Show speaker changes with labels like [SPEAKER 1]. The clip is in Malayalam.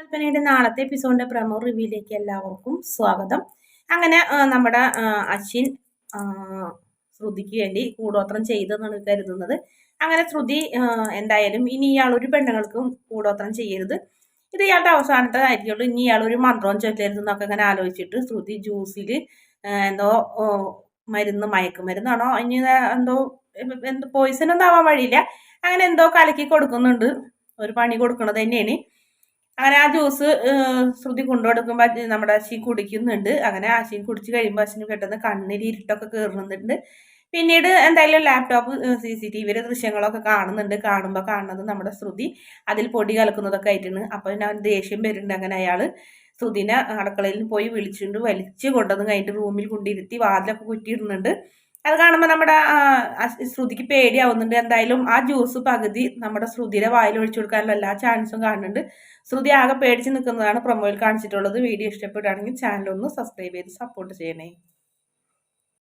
[SPEAKER 1] കൽപ്പനയുടെ നാളത്തെ എപ്പിസോഡിന്റെ പ്രമോ റിവ്യൂയിലേക്ക് എല്ലാവർക്കും സ്വാഗതം. അങ്ങനെ നമ്മുടെ അശ്വിൻ ശ്രുതിക്ക് വേണ്ടി കൂടോത്രം ചെയ്തെന്നാണ് കരുതുന്നത്. അങ്ങനെ ശ്രുതി എന്തായാലും ഇനി ഇയാൾ ഒരു പെണ്ണുങ്ങൾക്കും കൂടോത്രം ചെയ്യരുത്, ഇത് ഇയാളുടെ അവസാനത്തെ ആയിരിക്കുള്ളൂ, ഇനി ഇയാൾ ഒരു മന്ത്രവും ചൊല്ലരുത് എന്നൊക്കെ അങ്ങനെ ആലോചിച്ചിട്ട് ശ്രുതി ജ്യൂസിൽ എന്തോ മയക്കുമരുന്നാണോ ഇനി എന്തോ പോയിസൺ ഒന്നും ആവാൻ വഴിയില്ല, അങ്ങനെ എന്തോ കലക്കി കൊടുക്കുന്നുണ്ട്. ഒരു പണി കൊടുക്കണത് തന്നെയാണ്. അങ്ങനെ ആ ജ്യൂസ് ശ്രുതി കൊണ്ടുകൊടുക്കുമ്പോൾ നമ്മുടെ അശ്വിൻ കുടിക്കുന്നുണ്ട്. അങ്ങനെ അശ്വിൻ കുടിച്ച് കഴിയുമ്പോൾ അശ്വിന് പെട്ടെന്ന് കണ്ണിൽ ഇരുട്ടൊക്കെ കയറുന്നുണ്ട്. പിന്നീട് എന്തായാലും ലാപ്ടോപ്പ് CCTV ദൃശ്യങ്ങളൊക്കെ കാണുന്നുണ്ട്. കാണുമ്പോൾ കാണുന്നത് നമ്മുടെ ശ്രുതി അതിൽ പൊടി കലക്കുന്നതൊക്കെ ആയിട്ടാണ്. അപ്പോൾ ഞാൻ ദേഷ്യം വരുന്നുണ്ട്. അങ്ങനെ അയാൾ ശ്രുതിനെ അടുക്കളയിൽ പോയി വിളിച്ചുകൊണ്ട് വലിച്ചു കൊണ്ടുവന്ന് കഴിഞ്ഞിട്ട് റൂമിൽ കൊണ്ടിരുത്തി വാതിലൊക്കെ കുറ്റിയിടുന്നുണ്ട്. അത് കാണുമ്പോൾ നമ്മുടെ ശ്രുതിക്ക് പേടിയാവുന്നുണ്ട്. എന്തായാലും ആ ജ്യൂസ് പകുതി നമ്മുടെ ശ്രുതിയുടെ വായിൽ ഒഴിച്ചു കൊടുക്കാനുള്ള എല്ലാ ചാൻസും കാണുന്നുണ്ട്. ശ്രുതി ആകെ പേടിച്ച് നിൽക്കുന്നതാണ് പ്രൊമോയിൽ കാണിച്ചിട്ടുള്ളത്. വീഡിയോ ഇഷ്ടപ്പെടുകയാണെങ്കിൽ ചാനൽ ഒന്ന് സബ്സ്ക്രൈബ് ചെയ്ത് സപ്പോർട്ട് ചെയ്യണേ.